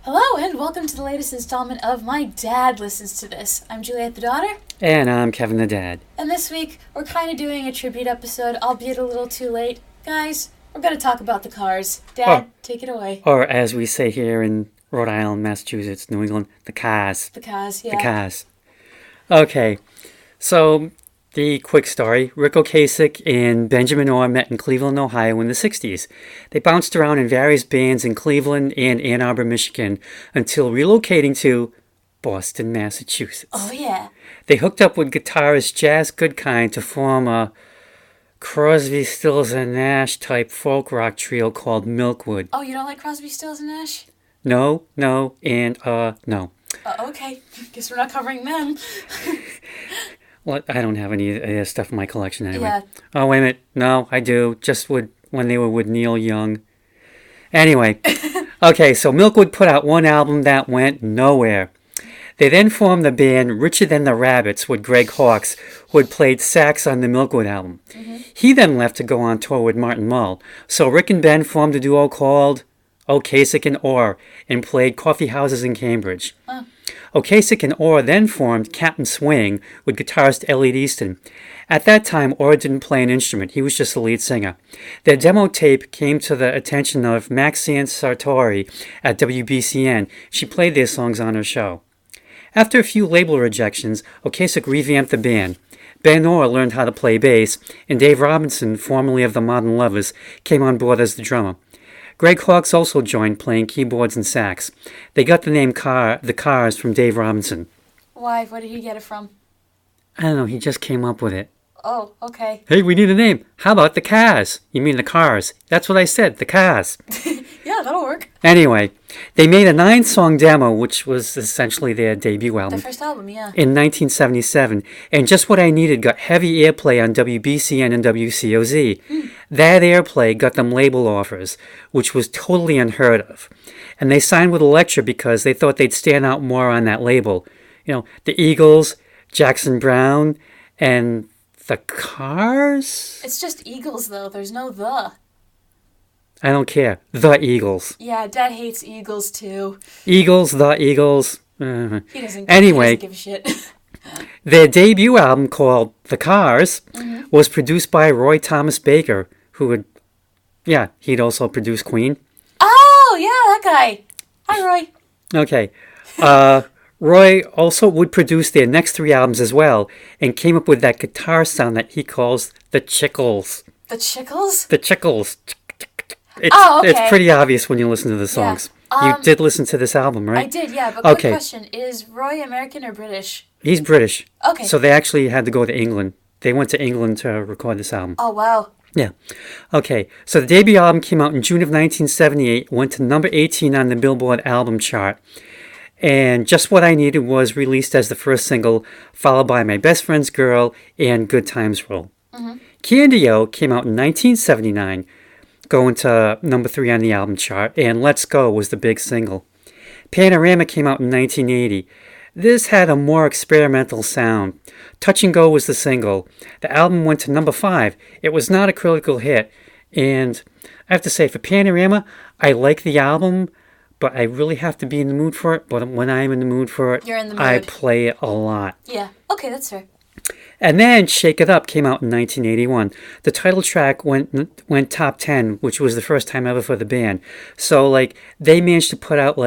Hello, and welcome to the latest installment of My Dad Listens to This. I'm Juliet the daughter. And I'm Kevin the dad. And this week, we're kind of doing a tribute episode, albeit a little too late. Guys, we're going to talk about the Cars. Dad, take it away. Or as we say here in Rhode Island, Massachusetts, New England, the Cars. The Cars, yeah. The Cars. Okay, so the quick story. Rick Ocasek and Benjamin Orr met in Cleveland, Ohio in the 60s. They bounced around in various bands in Cleveland and Ann Arbor, Michigan, until relocating to Boston, Massachusetts. Oh, yeah. They hooked up with guitarist Jazz Goodkind to form a Crosby, Stills, and Nash type folk rock trio called Milkwood. Oh, you don't like Crosby, Stills, and Nash? No, and no. Okay. Guess we're not covering them. Well, I don't have any of their stuff in my collection anyway. Yeah. Oh, wait a minute. No, I do. Just when they were with Neil Young. Anyway. Okay, so Milkwood put out one album that went nowhere. They then formed the band Richer Than the Rabbits with Greg Hawkes, who had played sax on the Milkwood album. Mm-hmm. He then left to go on tour with Martin Mull. So Rick and Ben formed a duo called Ocasek and Orr and played coffee houses in Cambridge. Ocasek and Orr then formed Captain Swing with guitarist Elliot Easton. At that time, Orr didn't play an instrument. He was just the lead singer. Their demo tape came to the attention of Maxine Sartori at WBCN. She played their songs on her show. After a few label rejections, Ocasek revamped the band. Ben Orr learned how to play bass, and Dave Robinson, formerly of the Modern Lovers, came on board as the drummer. Greg Hawkes also joined, playing keyboards and sax. They got the name The Cars from Dave Robinson. Why? Where did he get it from? I don't know, he just came up with it. Oh, okay. Hey, we need a name. How about the Cars? You mean the Cars? That's what I said, the Cars. Yeah, that'll work. Anyway, they made a 9-song demo, which was essentially their debut album. The first album, yeah. In 1977, and Just What I Needed got heavy airplay on WBCN and WCOZ. That airplay got them label offers, which was totally unheard of. And they signed with Elektra because they thought they'd stand out more on that label. You know, the Eagles, Jackson Browne, and the Cars? It's just Eagles, though. There's no the. I don't care. The Eagles. Yeah, Dad hates Eagles, too. Eagles, the Eagles. He doesn't give a shit. Their debut album, called The Cars, was produced by Roy Thomas Baker, he'd also produced Queen. Oh, yeah, that guy. Hi, Roy. Okay. Roy also would produce their next 3 albums as well, and came up with that guitar sound that he calls the Chickles. The Chickles? The Chickles. Okay. It's pretty obvious when you listen to the songs. Yeah. You did listen to this album, right? I did, yeah. But quick question, is Roy American or British? He's British. Okay. So they actually had to go to England. They went to England to record this album. Oh, wow. Yeah. Okay, so the debut album came out in June of 1978, went to number 18 on the Billboard album chart. And Just What I Needed was released as the first single, followed by My Best Friend's Girl and Good Times Roll. Candy-O came out in 1979, going to number 3 on the album chart, and Let's Go was the big single. Panorama came out in 1980. This had a more experimental sound. Touch and Go was the single. The album went to number 5. It was not a critical hit, and I have to say, for Panorama, I like the album, but I really have to be in the mood for it. But when I'm in the mood for it, You're in the mood. I play it a lot. Yeah, okay, that's fair. And then Shake It Up came out in 1981. The title track went top 10, which was the first time ever for the band. So, they managed to put out,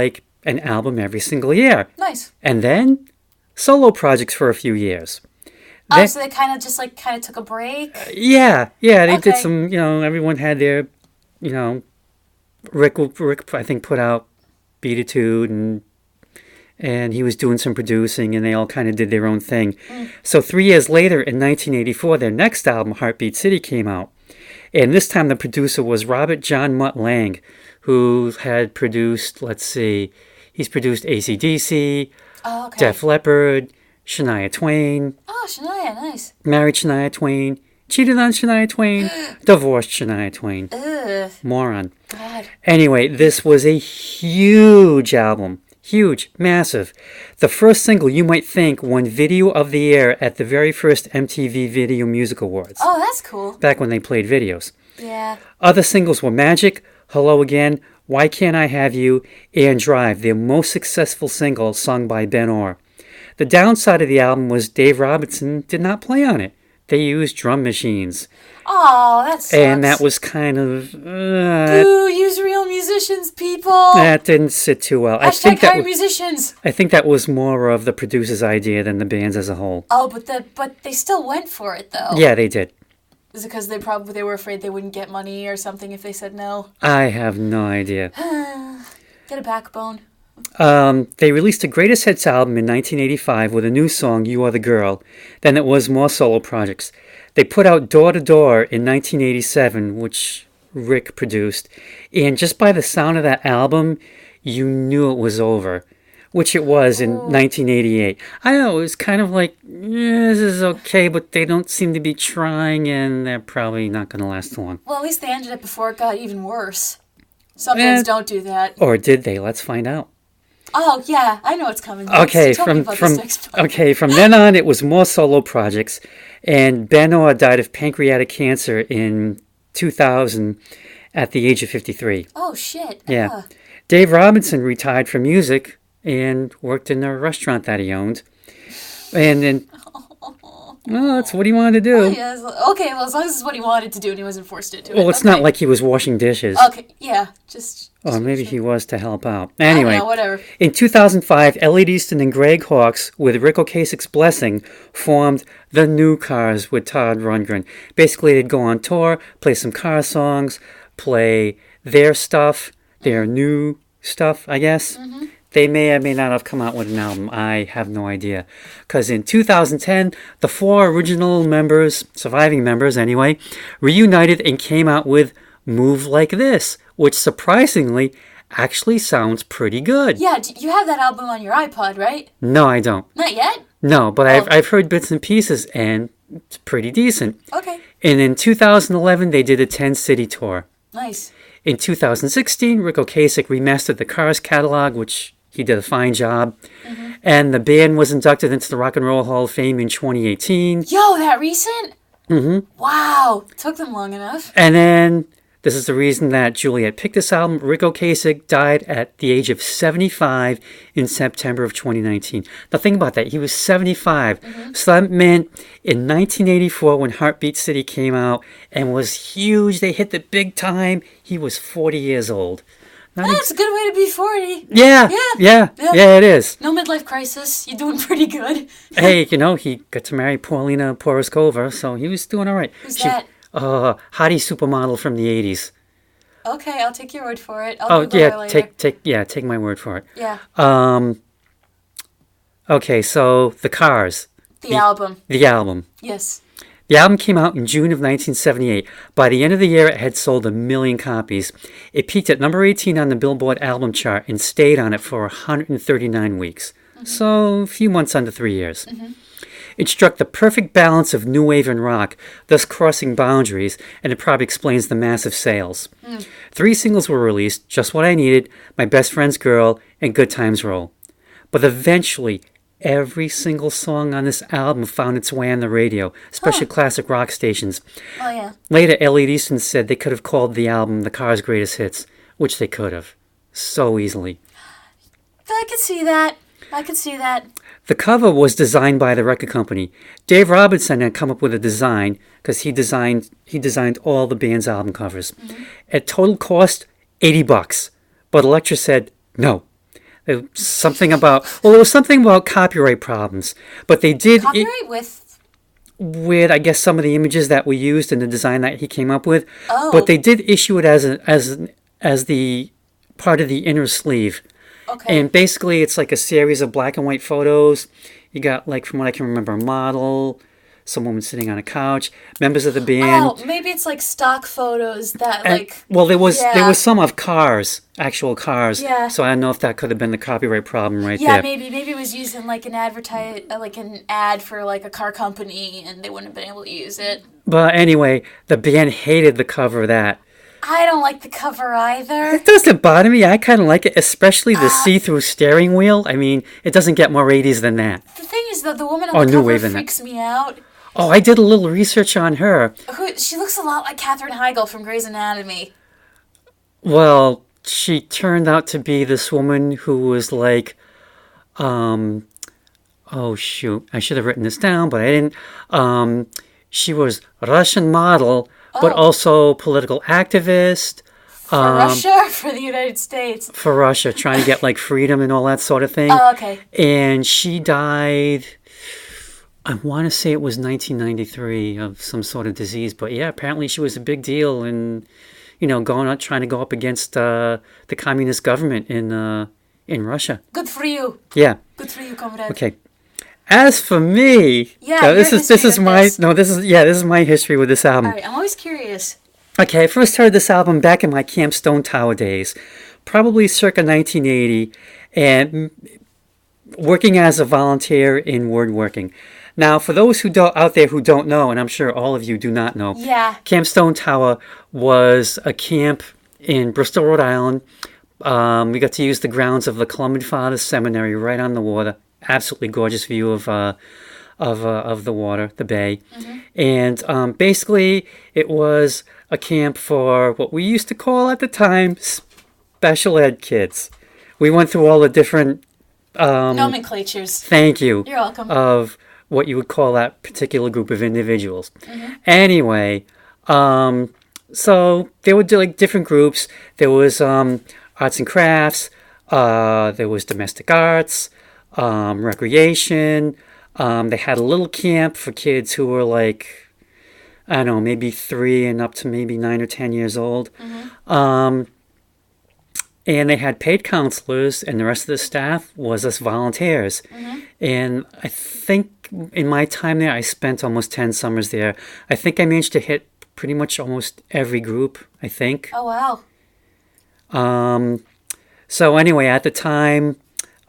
an album every single year. Nice. And then solo projects for a few years. So they kind of took a break? Yeah, they did some, everyone had their, Rick, I think, put out Beatitude, and he was doing some producing, and they all kind of did their own thing. So 3 years later, in 1984, their next album, Heartbeat City, came out. And this time the producer was Robert John Mutt Lang, who had produced, he's produced AC/DC, Def Leppard, Shania Twain. Oh, Shania, nice. Married Shania Twain, cheated on Shania Twain, divorced Shania Twain. Ugh. Moron. God. Anyway, this was a huge album. Huge, massive. The first single, you might think, won Video of the Year at the very first MTV Video Music Awards. Oh, that's cool. Back when they played videos. Yeah. Other singles were Magic, Hello Again, Why Can't I Have You, and Drive, their most successful single sung by Ben Orr. The downside of the album was Dave Robinson did not play on it. They used drum machines. Oh, that sucks. And that was kind of... Boo, use real musicians, people. That didn't sit too well. Hashtag hire musicians. I think that was more of the producer's idea than the band's as a whole. Oh, but they still went for it, though. Yeah, they did. Is it because they were afraid they wouldn't get money or something if they said no? I have no idea. Get a backbone. They released a Greatest Hits album in 1985 with a new song, You Are the Girl. Then it was more solo projects. They put out Door to Door in 1987, which Rick produced. And just by the sound of that album, you knew it was over, which it was in 1988. I know, it was kind of like, this is okay, but they don't seem to be trying, and they're probably not going to last long. Well, at least they ended it before it got even worse. Some bands don't do that. Or did they? Let's find out. Oh, yeah, I know it's coming. Okay, from then on, it was more solo projects, and Ben Orr died of pancreatic cancer in 2000 at the age of 53. Oh, shit. Yeah. Dave Robinson retired from music and worked in a restaurant that he owned. And then, well, that's what he wanted to do. Oh, yeah. Okay, well, as long as it's what he wanted to do and he wasn't forced into it. Well, it's not like he was washing dishes. Okay, yeah, just or maybe he was to help out. Anyway, I don't know, whatever. In 2005, Elliot Easton and Greg Hawkes, with Rick Ocasek's blessing, formed the New Cars with Todd Rundgren. Basically, they'd go on tour, play some car songs, play their stuff, their new stuff, I guess. Mm-hmm. They may or may not have come out with an album. I have no idea. Because in 2010, the four original members, surviving members anyway, reunited and came out with Move Like This, which surprisingly actually sounds pretty good. Yeah, you have that album on your iPod, right? No, I don't. Not yet? No, but I've heard bits and pieces, and it's pretty decent. Okay. And in 2011, they did a 10-city tour. Nice. In 2016, Rick Ocasek remastered the Cars catalog, which he did a fine job. Mm-hmm. And the band was inducted into the Rock and Roll Hall of Fame in 2018. Yo, that recent? Mm-hmm. Wow. Took them long enough. And then, this is the reason that Juliet picked this album. Rick Ocasek died at the age of 75 in September of 2019. Now think about that. He was 75. Mm-hmm. So that meant in 1984 when Heartbeat City came out and was huge, they hit the big time, he was 40 years old. That's a good way to be 40. Yeah, it is. No midlife crisis. You're doing pretty good. Hey, he got to marry Paulina Poroskova, so he was doing all right. Who's that? Hottie supermodel from the 80s. Okay, I'll take your word for it. I'll Google her later. Take my word for it. Yeah. Okay, so the Cars. The album. The album. Yes. The album came out in June of 1978. By the end of the year, it had sold 1 million copies. It peaked at number 18 on the Billboard album chart and stayed on it for 139 weeks. Mm-hmm. So, a few months under 3 years. Mm-hmm. It struck the perfect balance of new wave and rock, thus crossing boundaries, and it probably explains the massive sales. 3 singles were released, Just What I Needed, My Best Friend's Girl, and Good Times Roll. But eventually, every single song on this album found its way on the radio, especially classic rock stations. Oh, yeah. Later, Elliot Easton said they could have called the album The Cars' Greatest Hits, which they could have. So easily. I could see that. The cover was designed by the record company. Dave Robinson had come up with a design, because he designed all the band's album covers. Mm-hmm. At total cost, $80. But Elektra said, no. There was something about copyright problems, but they did copyright with I guess some of the images that were used in the design that he came up with. Oh. But they did issue it as the part of the inner sleeve. Okay. And basically, it's like a series of black and white photos. You got, like, from what I can remember, a model, some woman sitting on a couch, members of the band. Oh, maybe it's like stock photos that Well, there was some of cars, actual cars. Yeah. So I don't know if that could have been the copyright problem there. Yeah, maybe it was used in like an an ad for like a car company, and they wouldn't have been able to use it. But anyway, the band hated the cover of that. I don't like the cover either. It doesn't bother me. I kind of like it, especially the see-through steering wheel. I mean, it doesn't get more 80s than that. The thing is that the woman on the cover freaks me out. Oh, I did a little research on her. She looks a lot like Katherine Heigl from Grey's Anatomy. Well, she turned out to be this woman who was like, oh shoot, I should have written this down, but I didn't. She was Russian model, but also political activist. For Russia or for the United States? For Russia, trying to get like freedom and all that sort of thing. Oh, okay. And she died, I want to say it was 1993 of some sort of disease. But yeah, apparently she was a big deal and, going out trying to go up against the communist government in Russia. Good for you. Yeah. Good for you, comrade. Okay. As for me, this is my history with this album. All right, I'm always curious. Okay, I first heard this album back in my Camp Stonetower days, probably circa 1980, and working as a volunteer in woodworking. Now, for those out there who don't know, and I'm sure all of you do not know, Camp Stonetower was a camp in Bristol, Rhode Island. We got to use the grounds of the Columban Fathers Seminary right on the water. Absolutely gorgeous view of the water, the bay. Mm-hmm. And basically, it was a camp for what we used to call at the time special ed kids. We went through all the different nomenclatures. Thank you. You're welcome. Of what you would call that particular group of individuals. Mm-hmm. Anyway, so there were like different groups. There was arts and crafts. There was domestic arts, recreation. They had a little camp for kids who were like, I don't know, maybe 3 and up to maybe 9 or 10 years old. Mm-hmm. And they had paid counselors, and the rest of the staff was us volunteers. Mm-hmm. And I think in my time there, I spent almost 10 summers there. I think I managed to hit pretty much almost every group, I think. Oh, wow. So anyway, at the time,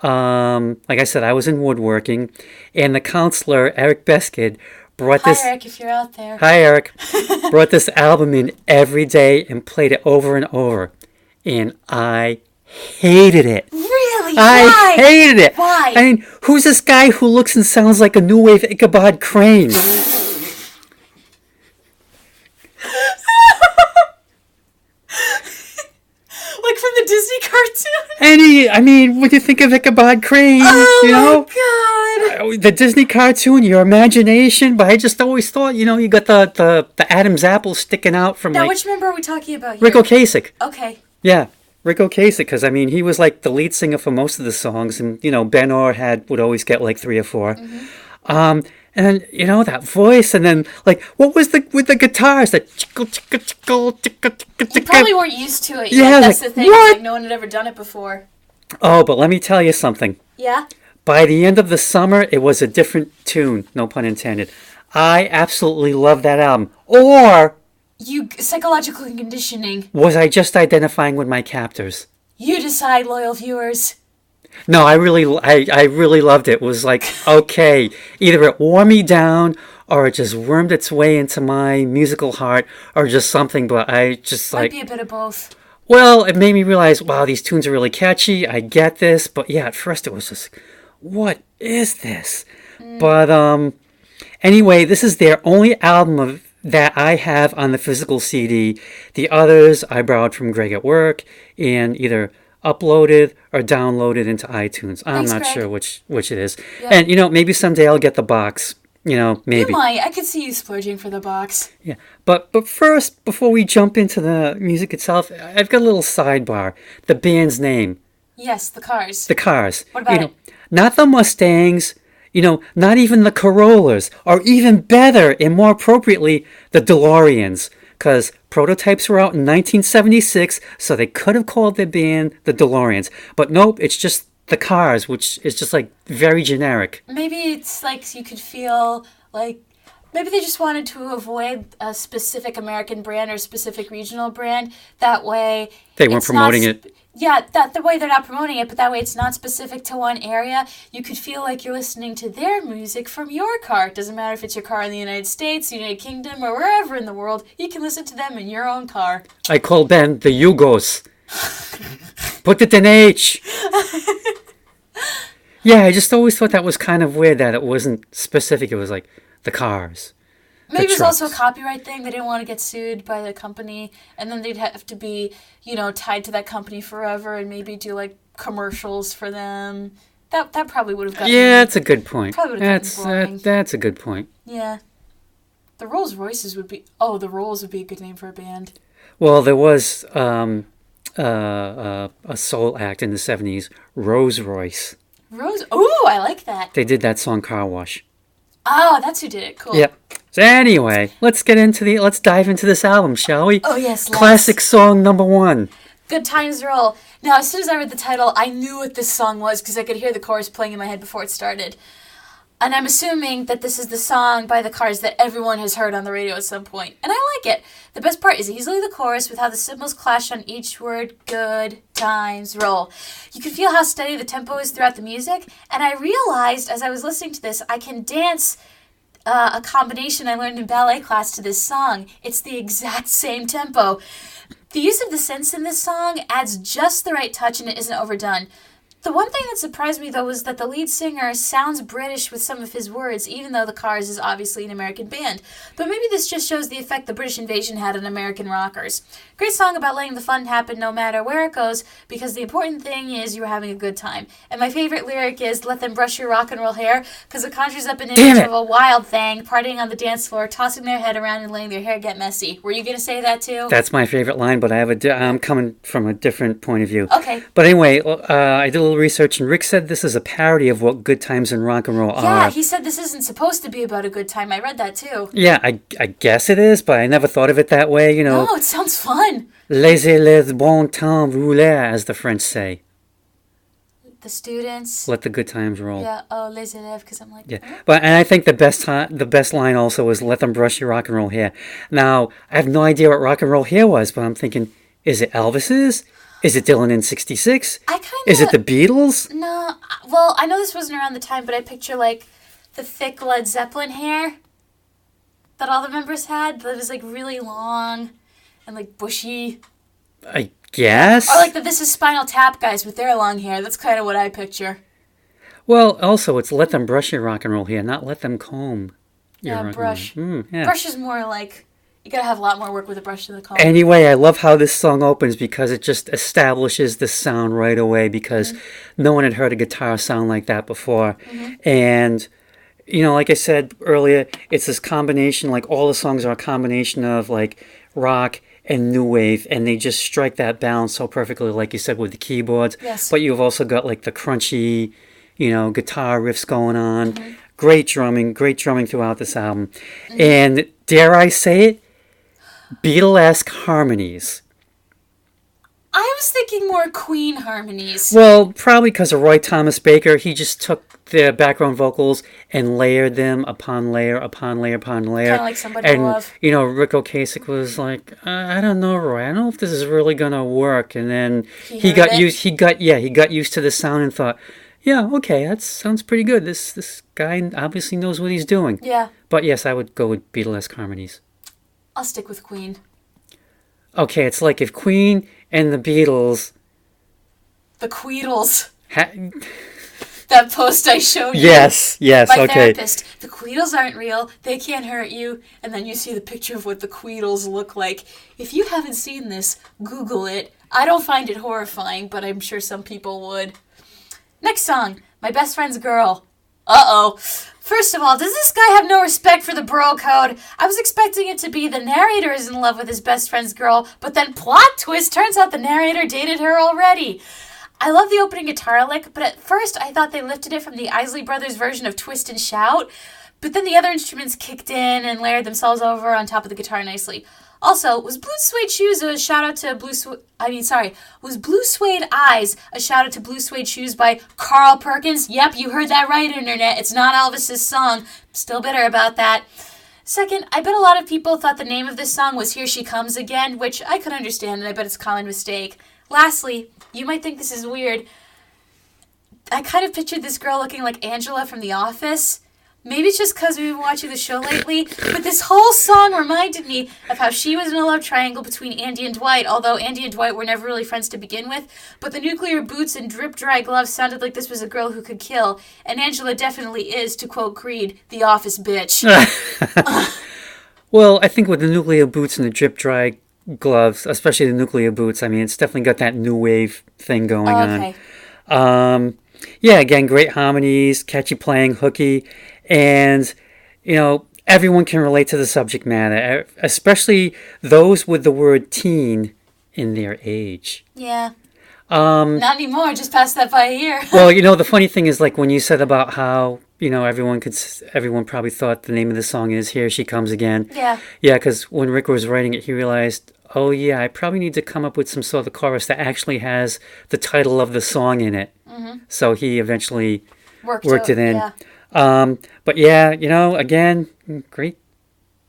like I said, I was in woodworking, and the counselor, Eric Beskid, brought this... Hi, Eric, if you're out there. Hi, Eric. Brought this album in every day and played it over and over. And I hated it. Really? I hated it. Why? I mean, who's this guy who looks and sounds like a new wave Ichabod Crane? Like from the Disney cartoon? When you think of Ichabod Crane, my God. The Disney cartoon, your imagination, but I just always thought, you got the Adam's apple sticking out from Now, which member are we talking about here? Rick Ocasek. Okay. Yeah, Rick Ocasek, because, he was like the lead singer for most of the songs, and, Ben Orr would always get like 3 or 4. Mm-hmm. And, that voice, and then, like, what was with the guitars? That chickle, chickle, chickle, chickle, chickle, You probably weren't used to it. Yeah, that's like, the thing. what? Like, no one had ever done it before. Oh, but let me tell you something. Yeah? By the end of the summer, it was a different tune, no pun intended. I absolutely loved that album. Or... psychological conditioning. Was I just identifying with my captors? You decide, loyal viewers. No, I really loved it. It was like, okay, either it wore me down, or it just wormed its way into my musical heart, or just something, but I just like... Might be a bit of both. Well, it made me realize, wow, these tunes are really catchy, I get this, but yeah, at first it was just, what is this? But, anyway, this is their only album that I have on the physical CD. The others I borrowed from Greg at work and either uploaded or downloaded into iTunes. I'm not sure which it is. Yep. And, maybe someday I'll get the box. Maybe. You might. I could see you splurging for the box. Yeah. But first, before we jump into the music itself, I've got a little sidebar. The band's name. Yes, the Cars. The Cars. What about it? Not the Mustangs, not even the Corollas, or even better and more appropriately, the DeLoreans. Because prototypes were out in 1976, so they could have called their band the DeLoreans. But nope, it's just the Cars, which is just like very generic. Maybe it's like you could feel like maybe they just wanted to avoid a specific American brand or specific regional brand. That way they weren't promoting it. Yeah, the way they're not promoting it, but that way it's not specific to one area. You could feel like you're listening to their music from your car. It doesn't matter if it's your car in the United States, United Kingdom, or wherever in the world. You can listen to them in your own car. I call them the Yugos. Put it in H. Yeah, I just always thought that was kind of weird that it wasn't specific. It was like the Cars. Maybe it was also a trucks. copyright thing. They didn't want to get sued by the company, and then they'd have to be, tied to that company forever, and maybe do like commercials for them. That probably would have gotten. Yeah, that's a good point. Probably would have gotten boring. That's a good point. Yeah, the Rolls Royces would be. Oh, the Rolls would be a good name for a band. Well, there was a soul act in the 70s, Rose Royce. Rose. Ooh, I like that. They did that song Car Wash. Oh, that's who did it. Cool. Yep. So anyway, let's dive into this album, shall we? Oh yes. Classic song number 1. Good Times Roll. Now, as soon as I read the title, I knew what this song was because I could hear the chorus playing in my head before it started. And I'm assuming that this is the song by the Cars that everyone has heard on the radio at some point. And I like it. The best part is easily the chorus with how the cymbals clash on each word, good times roll. You can feel how steady the tempo is throughout the music. And I realized as I was listening to this, I can dance a combination I learned in ballet class to this song. It's the exact same tempo. The use of the synths in this song adds just the right touch and it isn't overdone. The one thing that surprised me, though, was that the lead singer sounds British with some of his words, even though the Cars is obviously an American band. But maybe this just shows the effect the British invasion had on American rockers. Great song about letting the fun happen no matter where it goes, because the important thing is you were having a good time. And my favorite lyric is, let them brush your rock and roll hair, because it conjures up an image of a wild thing partying on the dance floor, tossing their head around and letting their hair get messy. Were you going to say that, too? That's my favorite line, but I'm coming from a different point of view. Okay. But anyway, I did a little research, and Rick said this is a parody of what good times in rock and roll are. Yeah, he said this isn't supposed to be about a good time. I read that, too. Yeah, I guess it is, but I never thought of it that way, No, it sounds fun. Laissez les bon temps rouler, as the French say. The students. Let the good times roll. Yeah, oh, les élèves, because I'm like... Yeah, and I think the best line also is let them brush your rock and roll hair. Now, I have no idea what rock and roll hair was, but I'm thinking, is it Elvis's? Is it Dylan in 66? Is it the Beatles? No, well, I know this wasn't around the time, but I picture, like, the thick Led Zeppelin hair that all the members had. That was, like, really long and, like, bushy. I guess. Or, like, the This Is Spinal Tap guys with their long hair. That's kind of what I picture. Well, also, it's let them brush your rock and roll hair, not let them comb your rock brush. and roll. Yeah. Brush is more like... You gotta have a lot more work with a brush than the comb. Anyway, I love how this song opens because it just establishes the sound right away because no one had heard a guitar sound like that before. And, like I said earlier, it's this combination, like all the songs are a combination of like rock and new wave, and they just strike that balance so perfectly, like you said, with the keyboards. Yes. But you've also got like the crunchy, guitar riffs going on. Great drumming throughout this album. And dare I say it, Beatlesque harmonies. I was thinking more Queen harmonies. Well, probably because of Roy Thomas Baker, he just took the background vocals and layered them upon layer upon layer upon layer. Kind of like Somebody to Love. Rick Ocasek was like, I don't know, Roy. I don't know if this is really gonna work. And then he got used to the sound and thought, yeah, okay, that sounds pretty good. This guy obviously knows what he's doing. Yeah. But yes, I would go with Beatlesque harmonies. I'll stick with Queen. Okay, it's like if Queen and the Beatles... The Queedles. That post I showed you. Yes, My okay. therapist. The Queedles aren't real. They can't hurt you. And then you see the picture of what the Queedles look like. If you haven't seen this, Google it. I don't find it horrifying, but I'm sure some people would. Next song, My Best Friend's Girl. Uh-oh. First of all, does this guy have no respect for the bro code? I was expecting it to be the narrator is in love with his best friend's girl, but then plot twist, turns out the narrator dated her already. I love the opening guitar lick, but at first I thought they lifted it from the Isley Brothers version of Twist and Shout, but then the other instruments kicked in and layered themselves over on top of the guitar nicely. Also, was Blue Suede Shoes a shout out to was Blue Suede Eyes a shout out to Blue Suede Shoes by Carl Perkins? Yep, you heard that right, Internet. It's not Elvis's song. Still bitter about that. Second, I bet a lot of people thought the name of this song was Here She Comes Again, which I could understand, and I bet it's a common mistake. Lastly, you might think this is weird. I kind of pictured this girl looking like Angela from The Office. Maybe it's just because we've been watching the show lately, but this whole song reminded me of how she was in a love triangle between Andy and Dwight, although Andy and Dwight were never really friends to begin with. But the nuclear boots and drip-dry gloves sounded like this was a girl who could kill, and Angela definitely is, to quote Creed, the office bitch. Well, I think with the nuclear boots and the drip dry gloves, especially the nuclear boots, I mean, it's definitely got that new wave thing going Oh, on. okay. Yeah, again, great harmonies, catchy playing, hooky, and everyone can relate to the subject matter, especially those with the word teen in their age. Yeah. Not anymore. Just passed that by a year. Well, the funny thing is, like when you said about how everyone probably thought the name of the song is "Here She Comes Again." Yeah. Yeah, because when Rick was writing it, he realized, oh yeah, I probably need to come up with some sort of chorus that actually has the title of the song in it. Mm-hmm. So he eventually worked it in. Yeah. But yeah, again, great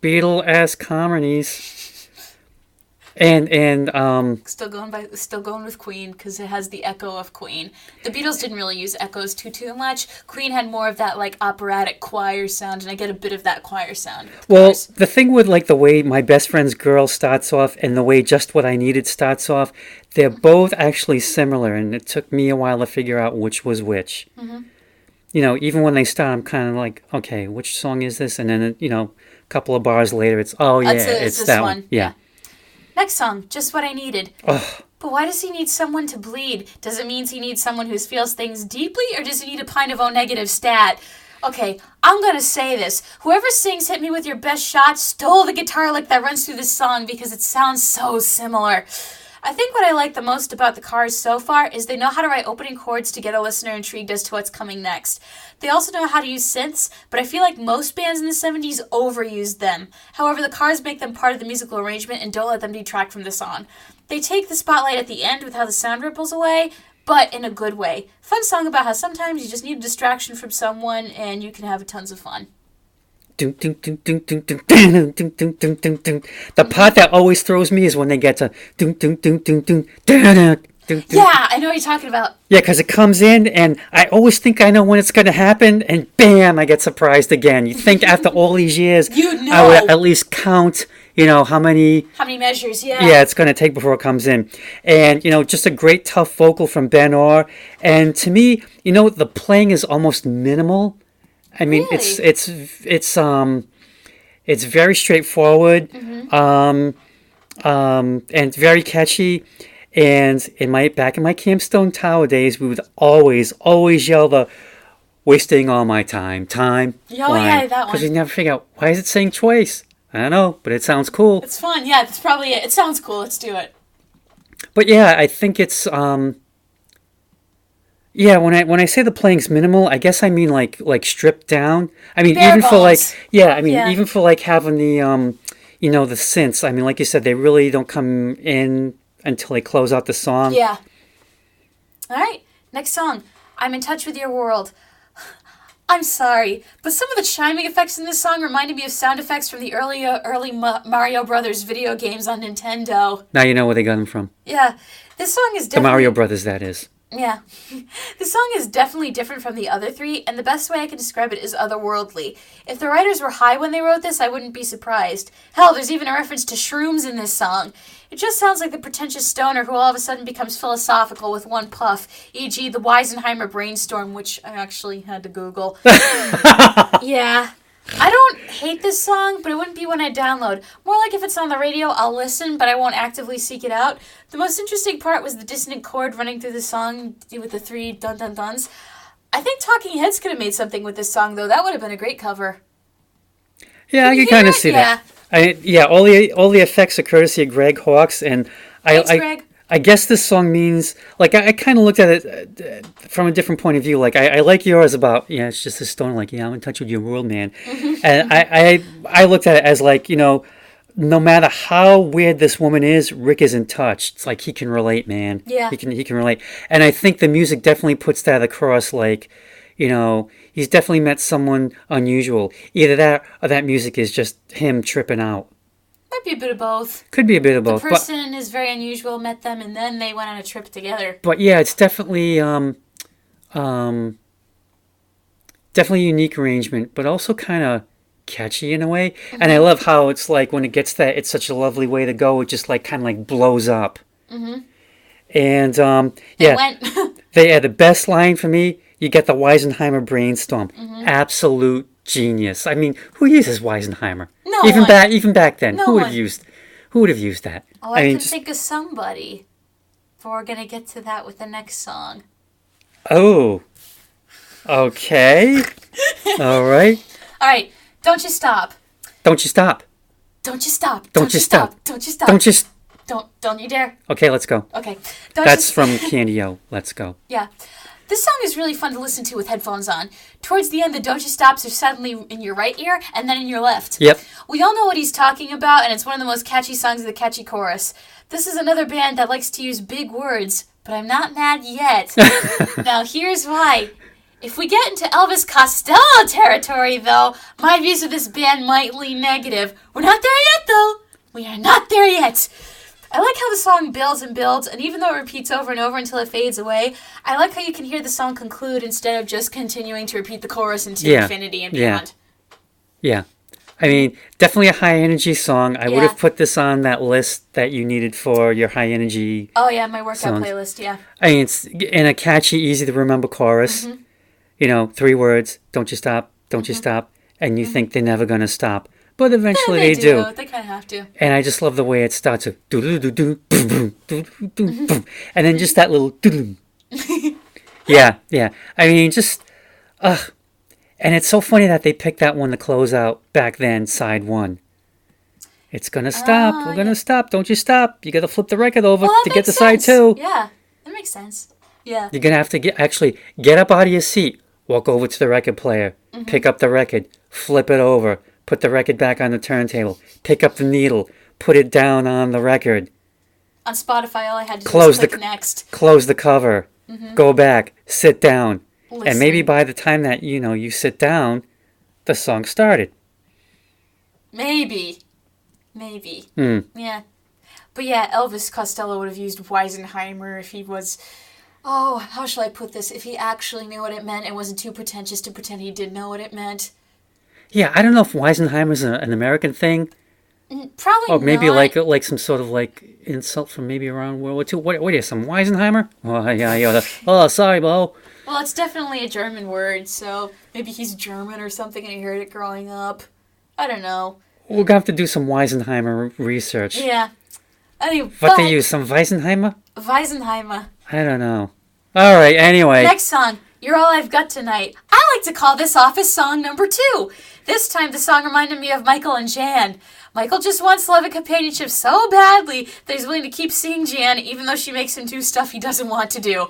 Beatle-esque harmonies. And Still going with Queen because it has the echo of Queen. The Beatles didn't really use echoes too much. Queen had more of that like operatic choir sound, and I get a bit of that choir sound. Well, the thing with like the way My Best Friend's Girl starts off and the way Just What I Needed starts off, they're both actually similar, and it took me a while to figure out which was which. Mm-hmm. Even when they start, I'm kind of like, okay, which song is this? And then a couple of bars later, it's it's that one. Yeah. Next song, Just What I Needed. Ugh. But why does he need someone to bleed? Does it mean he needs someone who feels things deeply, or does he need a pint of O-negative stat? Okay, I'm gonna say this. Whoever sings Hit Me With Your Best Shot stole the guitar lick that runs through this song because it sounds so similar. I think what I like the most about the Cars so far is they know how to write opening chords to get a listener intrigued as to what's coming next. They also know how to use synths, but I feel like most bands in the 70s overused them. However, the Cars make them part of the musical arrangement and don't let them detract from the song. They take the spotlight at the end with how the sound ripples away, but in a good way. Fun song about how sometimes you just need a distraction from someone and you can have tons of fun. The part that always throws me is when they get to Yeah, I know what you're talking about. Yeah, because it comes in, and I always think I know when it's going to happen, and bam, I get surprised again. You think after all these years, I would at least count, how many measures, yeah, it's going to take before it comes in. And, just a great tough vocal from Ben Orr. And to me, the playing is almost minimal. I mean, really? it's very straightforward, and very catchy. And back in my Camp Stonetower days, we would always yell the "wasting all my time" Oh line, yeah, that one. Because we never figure out why is it saying twice. I don't know, but it sounds cool. It's fun. Yeah, that's probably it. It sounds cool. Let's do it. But yeah, I think it's yeah, when I say the playing's minimal, I guess I mean like stripped down. I mean Bare even bones. for like even for like having the the synths. I mean, like you said, they really don't come in until they close out the song. Yeah. All right, next song. I'm in Touch With Your World. I'm sorry, but some of the chiming effects in this song reminded me of sound effects from the early Mario Brothers video games on Nintendo. Now you know where they got them from. Yeah, this song is The definitely... Mario Brothers, that is. Yeah. This song is definitely different from the other three, and the best way I can describe it is otherworldly. If the writers were high when they wrote this, I wouldn't be surprised. Hell, there's even a reference to shrooms in this song. It just sounds like the pretentious stoner who all of a sudden becomes philosophical with one puff, e.g. the Wisenheimer brainstorm, which I actually had to Google. Yeah. I don't hate this song, but it wouldn't be one I download. More like if it's on the radio, I'll listen, but I won't actively seek it out. The most interesting part was the dissonant chord running through the song with the 3 dun-dun-duns. I think Talking Heads could have made something with this song, though. That would have been a great cover. Yeah, I can kind of see that. All the effects are courtesy of Greg Hawkes, and Thanks, Greg. I guess this song means, like, I kind of looked at it from a different point of view. Like, I like yours about, it's just a stone, like, I'm in touch with your world, man. And I looked at it as, like, no matter how weird this woman is, Rick is in touch. It's like he can relate, man. Yeah. He can relate. And I think the music definitely puts that across, like, he's definitely met someone unusual. Either that or that music is just him tripping out. Might be a bit of both. Could be a bit of both. The person is very unusual, met them, and then they went on a trip together. But yeah, it's definitely definitely a unique arrangement, but also kind of catchy in a way. Mm-hmm. And I love how it's like when it gets that, it's such a lovely way to go. It just like kind of like blows up. Mm-hmm. And the best line for me, you get the Wisenheimer brainstorm. Mm-hmm. Absolute genius. I mean, who uses Wisenheimer? No even one. even back then, No who would have one. used who would have used that? Oh, I can just- think of somebody. But we're gonna get to that with the next song. Oh. Okay. All right. All right, don't you stop. Don't you stop. Don't you stop. Don't you stop. Don't you stop. Don't you... s- Don't you dare. Okay, let's go. Okay. Don't That's you... from Candy O. Let's go. Yeah. This song is really fun to listen to with headphones on. Towards the end, the don't you stops are suddenly in your right ear and then in your left. Yep. We all know what he's talking about, and it's one of the most catchy songs with a catchy chorus. This is another band that likes to use big words, but I'm not mad yet. Now, here's why. If we get into Elvis Costello territory, though, my views of this band might lean negative. We're not there yet, though. We are not there yet. I like how the song builds and builds, and even though it repeats over and over until it fades away, I like how you can hear the song conclude instead of just continuing to repeat the chorus into infinity and beyond. Yeah. I mean, definitely a high energy song. I would have put this on that list that you needed for your high energy. Oh, yeah, my workout songs. playlist, yeah. I mean, it's in a catchy, easy to remember chorus. Mm-hmm. You know, 3 words. Don't you stop. Don't you stop. And you think they're never going to stop. But eventually they do. They kind of have to. And I just love the way it starts with do-do-do-do, boom, boom, do-do-do, boom. And then just that little do-do. Yeah. I mean, just, and it's so funny that they picked that one to close out back then, side 1. It's gonna stop. We're gonna stop. Don't you stop. You gotta flip the record over to get to side 2. Yeah, that makes sense. Yeah. You're gonna have to get up out of your seat, walk over to the record player, pick up the record, flip it over, put the record back on the turntable, pick up the needle, put it down on the record. On Spotify, all I had to Close do was click next. Close the cover, go back, sit down, Listen. and maybe by the time that you sit down, the song started. Maybe. Yeah. But yeah, Elvis Costello would have used Weisenheimer if he was... Oh, how shall I put this? If he actually knew what it meant and wasn't too pretentious to pretend he did know what it meant. Yeah, I don't know if Weisenheimer's an American thing. Probably Or maybe not. like some sort of insult from maybe around World War II. What is some Weisenheimer? Oh yeah. Oh, sorry, Bo. Well, it's definitely a German word, so maybe he's German or something and he heard it growing up. I don't know. We're gonna have to do some Weisenheimer research. Yeah. Anyway, What they use? Some Weisenheimer? Weisenheimer. I don't know. All right. Anyway. Next song, You're All I've Got Tonight. I like to call this Office song number 2. This time the song reminded me of Michael and Jan. Michael just wants love and companionship so badly that he's willing to keep seeing Jan even though she makes him do stuff he doesn't want to do.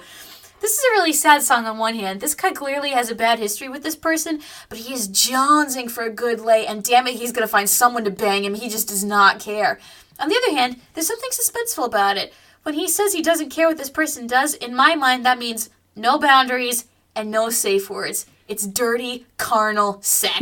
This is a really sad song on one hand. This guy clearly has a bad history with this person, but he is jonesing for a good lay, and damn it, he's going to find someone to bang him. He just does not care. On the other hand, there's something suspenseful about it. When he says he doesn't care what this person does, in my mind that means no boundaries and no safe words. It's dirty, carnal sex.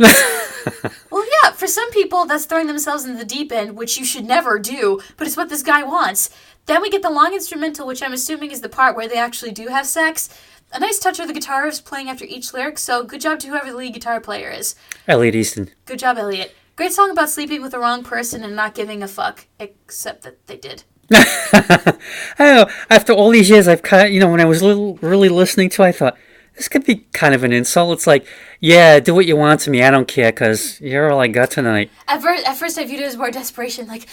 Well, yeah, for some people, that's throwing themselves into the deep end, which you should never do, but it's what this guy wants. Then we get the long instrumental, which I'm assuming is the part where they actually do have sex. A nice touch of the guitarist playing after each lyric, so good job to whoever the lead guitar player is. Elliot Easton. Good job, Elliot. Great song about sleeping with the wrong person and not giving a fuck, except that they did. I don't know. After all these years, I've kind of, when I was really listening to it, I thought, this could be kind of an insult. It's like, yeah, do what you want to me. I don't care because you're all I got tonight. At first, I viewed it as more desperation, like,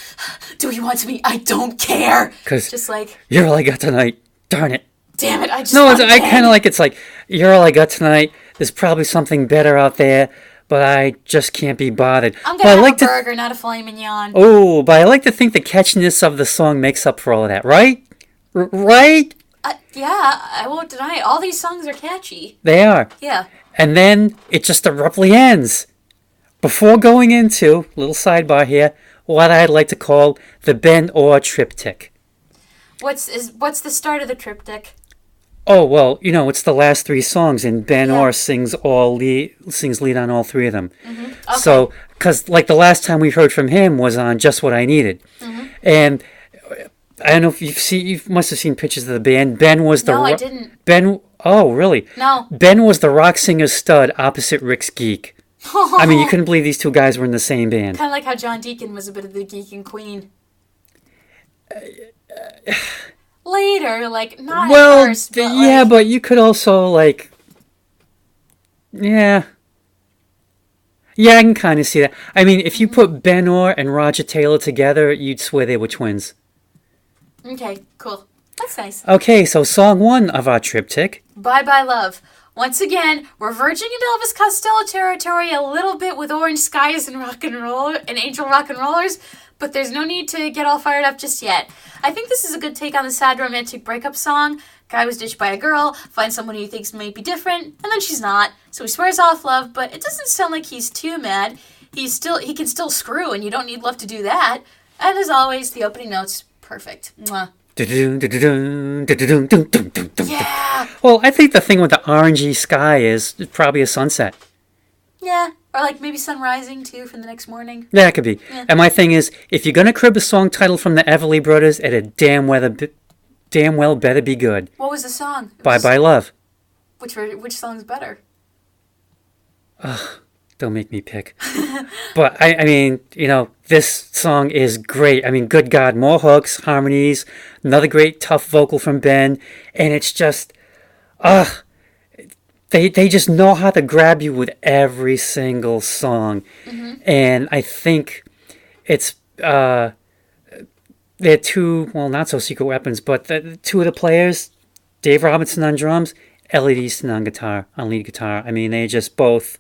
do what you want to me. I don't care. Because just like, you're all I got tonight. Darn it. Damn it, I just No, want I kind of like it's like, you're all I got tonight. There's probably something better out there, but I just can't be bothered. I'm going to have a burger, not a filet mignon. Oh, but I like to think the catchiness of the song makes up for all of that, right? Right? Yeah, I won't deny it. All these songs are catchy. They are. Yeah. And then it just abruptly ends. Before going into, little sidebar here, what I'd like to call the Ben Orr triptych. What's the start of the triptych? Oh, well, it's the last 3 songs, and Ben Orr sings lead on all 3 of them. Mm-hmm. Okay. So, because the last time we heard from him was on Just What I Needed. Mm-hmm. And I don't know if you must have seen pictures of the band. Ben was the... No, I didn't. Ben... Oh, really? No. Ben was the rock singer stud opposite Rick's geek. I mean, you couldn't believe these 2 guys were in the same band. Kind of like how John Deacon was a bit of the geek and queen. Later, not at first, but but you could also, yeah. Yeah, I can kind of see that. I mean, if you put Ben Orr and Roger Taylor together, you'd swear they were twins. Okay, cool. That's nice. Okay, so song 1 of our triptych. Bye Bye Love. Once again, we're verging into Elvis Costello territory a little bit with Orange Skies and rock and roll and Angel Rock and Rollers, but there's no need to get all fired up just yet. I think this is a good take on the sad romantic breakup song. Guy was ditched by a girl, finds someone he thinks might be different, and then she's not. So he swears off love, but it doesn't sound like he's too mad. He can still screw, and you don't need love to do that. And as always, the opening notes, perfect. Mwah. Yeah! Well, I think the thing with the orangey sky is probably a sunset. Yeah, or like maybe sun rising too from the next morning. Yeah, it could be. Yeah. And my thing is, if you're going to crib a song title from the Everly Brothers, it damn well better be good. What was the song? Bye Bye Love. Which song's better? Don't make me pick. But, I mean, this song is great. I mean, good God, more hooks, harmonies, another great tough vocal from Ben, and it's just, they just know how to grab you with every single song. Mm-hmm. And I think it's, they're two, well, not so secret weapons, but the two of the players, Dave Robinson on drums, Elliot Easton on lead guitar. I mean, they're just both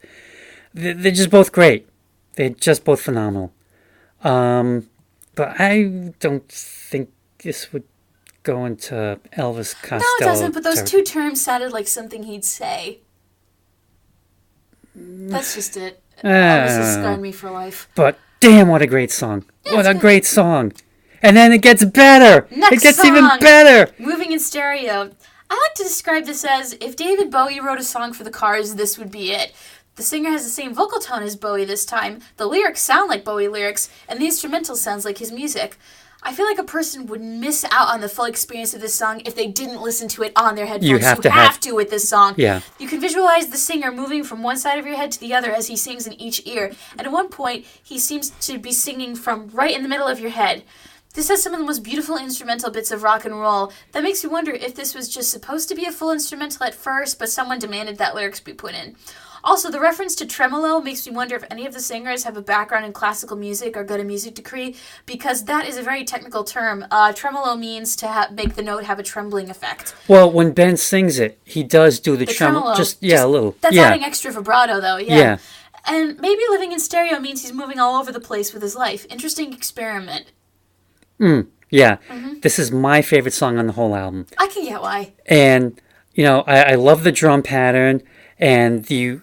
great. They're just both phenomenal. But I don't think this would go into Elvis Costello. No, it doesn't, but those two terms sounded like something he'd say. That's just it. Elvis has scarred me for life. But damn, what a great song. Yeah, what a great song. And then it gets better. Next it gets song, even better. Moving in Stereo. I like to describe this as, if David Bowie wrote a song for the Cars, this would be it. The singer has the same vocal tone as Bowie this time, the lyrics sound like Bowie lyrics, and the instrumental sounds like his music. I feel like a person would miss out on the full experience of this song if they didn't listen to it on their headphones. You have to with this song. Yeah. You can visualize the singer moving from one side of your head to the other as he sings in each ear, and at one point, he seems to be singing from right in the middle of your head. This has some of the most beautiful instrumental bits of rock and roll. That makes me wonder if this was just supposed to be a full instrumental at first, but someone demanded that lyrics be put in. Also, the reference to tremolo makes me wonder if any of the singers have a background in classical music or got a music degree, because that is a very technical term. Tremolo means to make the note have a trembling effect. Well, when Ben sings it, he does do the tremolo. A little. That's yeah. adding extra vibrato, though. Yeah. And maybe living in stereo means he's moving all over the place with his life. Interesting experiment. Yeah. Mm-hmm. This is my favorite song on the whole album. I can get why. And, I love the drum pattern, and the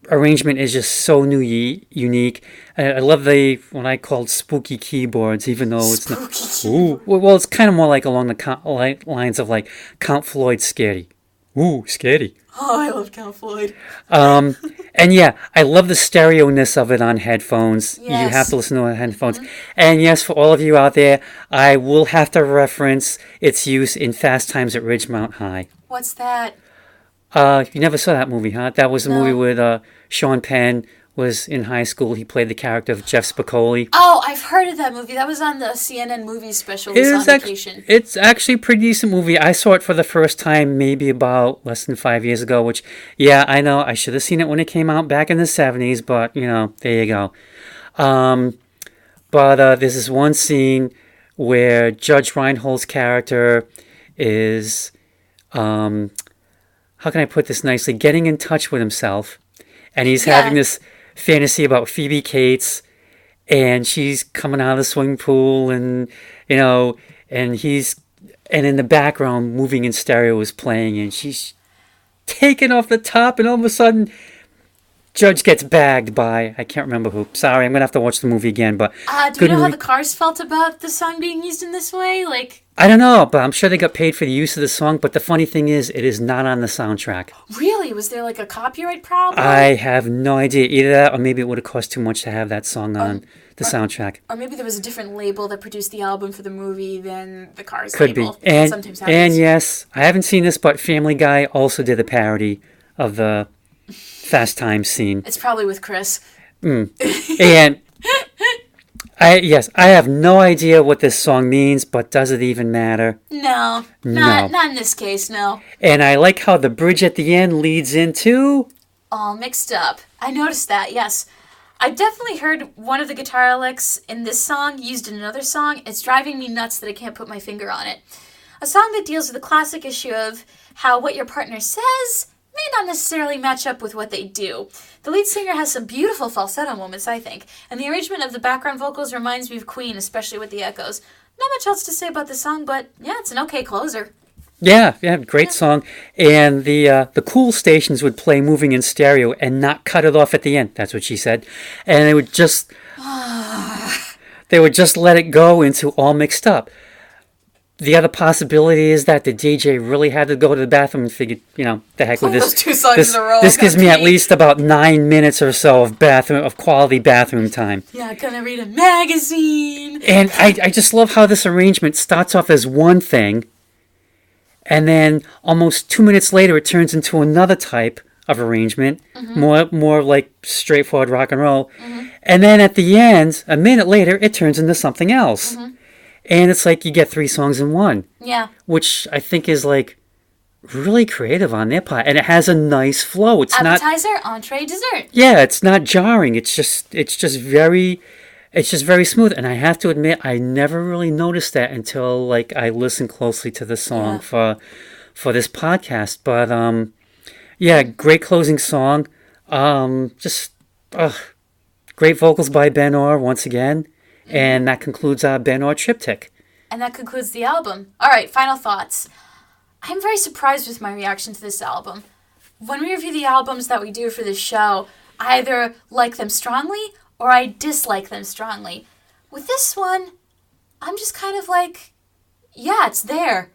arrangement is just so unique. I love what I called spooky keyboards, even though it's not. Ooh, well, it's kind of more like along the lines of like Count Floyd's Scary. Ooh, scary. Oh, I love Count Floyd. And yeah, I love the stereo-ness of it on headphones. Yes. You have to listen to it on headphones. Mm-hmm. And yes, for all of you out there, I will have to reference its use in Fast Times at Ridgemont High. What's that? You never saw that movie, huh? That was a movie with Sean Penn was in high school. He played the character of Jeff Spicoli. Oh, I've heard of that movie. That was on the CNN Movies special. On vacation. It's actually a pretty decent movie. I saw it for the first time maybe about less than 5 years ago, which, yeah, I know. I should have seen it when it came out back in the 70s, but, there you go. But there's this one scene where Judge Reinhold's character is, how can I put this nicely, getting in touch with himself, and he's having this fantasy about Phoebe Cates, and she's coming out of the swimming pool, and and in the background, Moving in Stereo is playing, and she's taken off the top, and all of a sudden, Judge gets bagged by, I can't remember who. Sorry, I'm gonna have to watch the movie again. But do you know how the Cars felt about the song being used in this way? I don't know, but I'm sure they got paid for the use of the song. But the funny thing is, it is not on the soundtrack. Really? Was there a copyright problem? I have no idea. Either that, or maybe it would have cost too much to have that song on the soundtrack. Or maybe there was a different label that produced the album for the movie than the Cars Could label. Be. And sometimes happens. And yes, I haven't seen this, but Family Guy also did a parody of the Fast Times scene. It's probably with Chris. And I have no idea what this song means, but does it even matter? No. Not in this case, no. And I like how the bridge at the end leads into All Mixed Up. I noticed that, yes. I definitely heard one of the guitar licks in this song used in another song. It's driving me nuts that I can't put my finger on it. A song that deals with the classic issue of how what your partner says may not necessarily match up with what they do. The lead singer has some beautiful falsetto moments, I think, and the arrangement of the background vocals reminds me of Queen, especially with the echoes. Not much else to say about the song, but yeah, it's an okay closer. Yeah, great song. And the cool stations would play moving in stereo and not cut it off at the end. That's what she said. And they would just let it go into all mixed up. The other possibility is that the DJ really had to go to the bathroom and figured, the heck with this. Those 2 songs in a row. This gives me at least about 9 minutes or so of quality bathroom time. Yeah, gonna read a magazine. And I just love how this arrangement starts off as one thing, and then almost 2 minutes later it turns into another type of arrangement, more like straightforward rock and roll. And then at the end, a minute later, it turns into something else. And it's like you get 3 songs in one. Yeah. Which I think is like really creative on their part. And it has a nice flow. It's appetizer, entree, dessert. Yeah, it's not jarring. It's just very smooth. And I have to admit, I never really noticed that until like I listened closely to the song for this podcast. But great closing song. Great vocals by Ben Orr once again. And that concludes our Ben Orr triptych. And that concludes the album. All right, final thoughts. I'm very surprised with my reaction to this album. When we review the albums that we do for this show, I either like them strongly or I dislike them strongly. With this one, I'm just kind of like, yeah, it's there.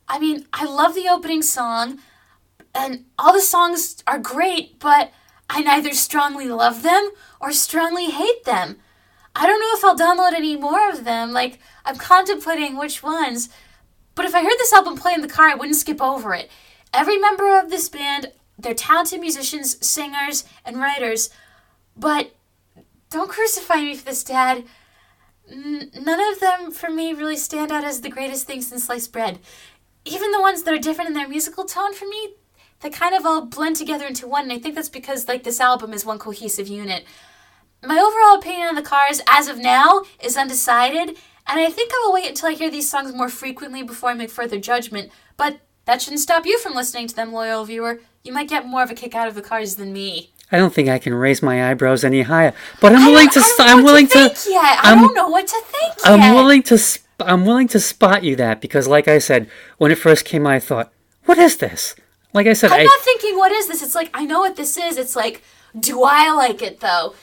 I mean, I love the opening song, and all the songs are great, but I neither strongly love them or strongly hate them. I don't know if I'll download any more of them. Like, I'm contemplating which ones. But if I heard this album play in the car, I wouldn't skip over it. Every member of this band, they're talented musicians, singers, and writers. But don't crucify me for this, Dad. None of them, for me, really stand out as the greatest thing since sliced bread. Even the ones that are different in their musical tone, for me, they kind of all blend together into one. And I think that's because, like, this album is one cohesive unit. My overall opinion on the Cars, as of now, is undecided, and I think I will wait until I hear these songs more frequently before I make further judgment, but that shouldn't stop you from listening to them, loyal viewer. You might get more of a kick out of the Cars than me. I don't think I can raise my eyebrows any higher, but I'm willing to. I don't know what to think yet. I'm willing to spot you that because, like I said, when it first came out, I thought, "What is this?" Like I said, I'm not thinking, "What is this?" It's like I know what this is. It's like, do I like it though?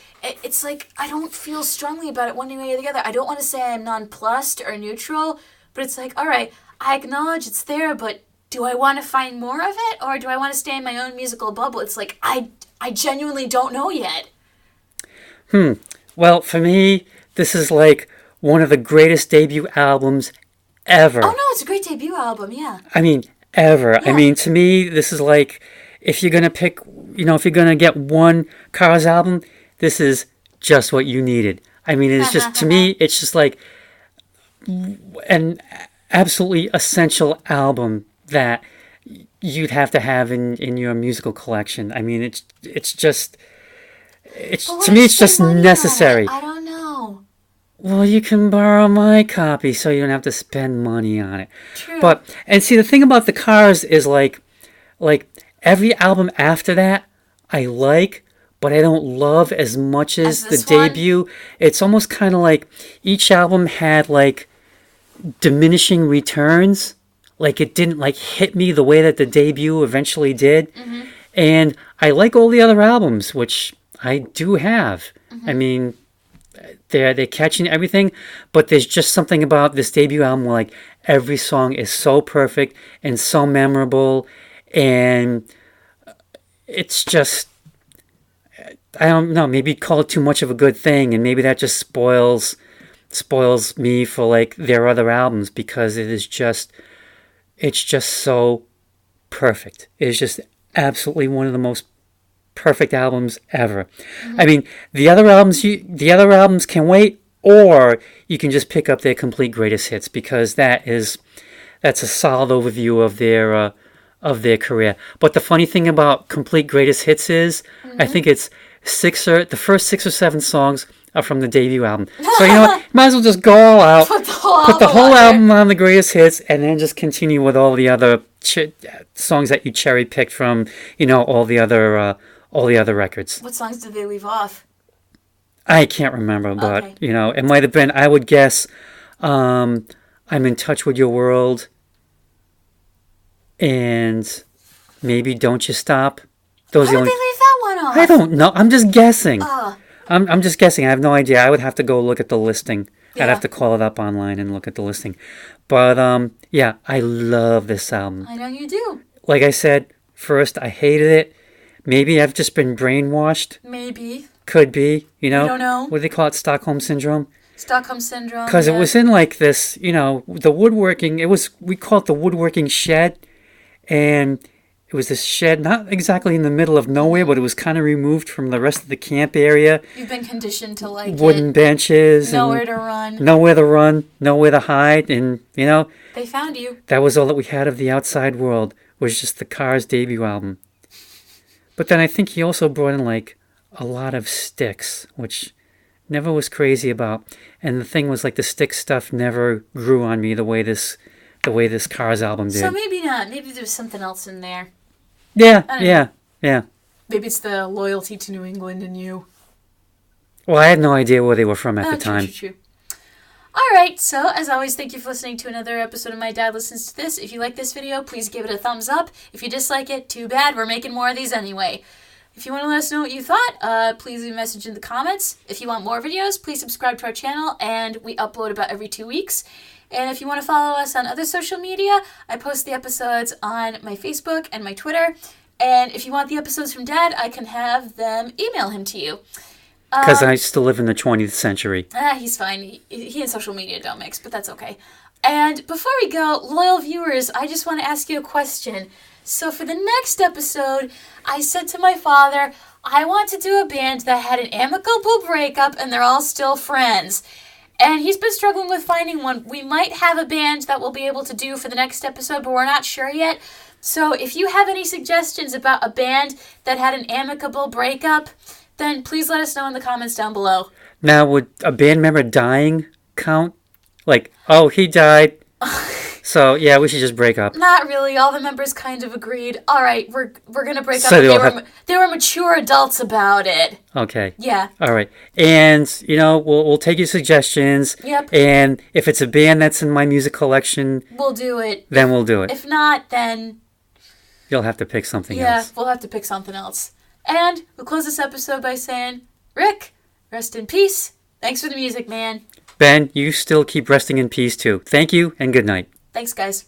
It's like I don't feel strongly about it one way or the other. I don't want to say I'm nonplussed or neutral, but it's like, all right, I acknowledge it's there, but do I want to find more of it, or do I want to stay in my own musical bubble? It's like I genuinely don't know yet. Well, for me, this is like one of the greatest debut albums ever. Oh, no, it's a great debut album, yeah. I mean, ever. Yeah. I mean, to me, this is like, if you're going to pick, if you're going to get one Cars album, this is just what you needed. I mean, it's just, to me, it's just like an absolutely essential album that you'd have to have in your musical collection. I mean, it's just necessary. I don't know. Well, you can borrow my copy so you don't have to spend money on it. True. And see, the thing about the Cars is like every album after that I like, but I don't love as much as the debut. It's almost kind of like each album had like diminishing returns. Like it didn't like hit me the way that the debut eventually did. Mm-hmm. And I like all the other albums, which I do have. Mm-hmm. I mean, they're catching everything, but there's just something about this debut album where like every song is so perfect and so memorable, and it's just, I don't know, maybe call it too much of a good thing, and maybe that just spoils me for like their other albums, because it's just so perfect. It's just absolutely one of the most perfect albums ever. Mm-hmm. I mean, the other albums can wait, or you can just pick up their complete greatest hits, because that's a solid overview of their career. But the funny thing about Complete Greatest Hits is, I think it's the first 6 or 7 songs are from the debut album. So, you know what? Might as well just go all out, Put the whole album on the greatest hits, and then just continue with all the other songs that you cherry picked from, you know, all the other records. What songs did they leave off? I can't remember, but, Okay. you know, it might have been, I would guess, I'm in Touch with Your World, and maybe Don't You Stop. Those Why are the did only... they leave that one off? I don't know. I'm just guessing. Oh, I'm just guessing. I have no idea. I would have to go look at the listing. Yeah. I'd have to call it up online and look at the listing. But, yeah, I love this album. I know you do. Like I said, first, I hated it. Maybe I've just been brainwashed. Maybe. Could be, you know. I don't know. What do they call it? Stockholm Syndrome? Stockholm Syndrome. Because yeah. it was in like this, you know, the woodworking. We call it the woodworking shed. And it was this shed, not exactly in the middle of nowhere, but it was kind of removed from the rest of the camp area. You've been conditioned to like Wooden it. benches. Nowhere and to run. Nowhere to run. Nowhere to hide. And, you know, They found you. that was all that we had of the outside world, was just the Cars debut album. But then I think he also brought in like a lot of Styx, which never was crazy about. And the thing was, like, the Styx stuff never grew on me the way this Cars album did. So maybe not. Maybe there's something else in there. Yeah. Maybe it's the loyalty to New England in you. Well, I had no idea where they were from at the True, time. true. All right, so as always, thank you for listening to another episode of My Dad Listens to This. If you like this video, please give it a thumbs up. If you dislike it, too bad. We're making more of these anyway. If you want to let us know what you thought, please leave a message in the comments. If you want more videos, please subscribe to our channel, and we upload about every 2 weeks. And if you want to follow us on other social media, I post the episodes on my Facebook and my Twitter. And if you want the episodes from Dad, I can have them email him to you. Because I still live in the 20th century. He's fine. He and social media don't mix, but that's okay. And before we go, loyal viewers, I just want to ask you a question. So for the next episode, I said to my father, I want to do a band that had an amicable breakup and they're all still friends. And he's been struggling with finding one. We might have a band that we'll be able to do for the next episode, but we're not sure yet. So if you have any suggestions about a band that had an amicable breakup, then please let us know in the comments down below. Now, would a band member dying count? Like, oh, he died, so yeah, we should just break up. Not really. All the members kind of agreed. All right, we're gonna break So up. They were mature adults about it. Okay. Yeah. All right. And, you know, we'll take your suggestions. Yep. And if it's a band that's in my music collection, We'll do it. then we'll do it. If not, then You'll have to pick something yeah, else. we'll have to pick something else. And we'll close this episode by saying, Rick, rest in peace. Thanks for the music, man. Ben, you still keep resting in peace too. Thank you and good night. Thanks, guys.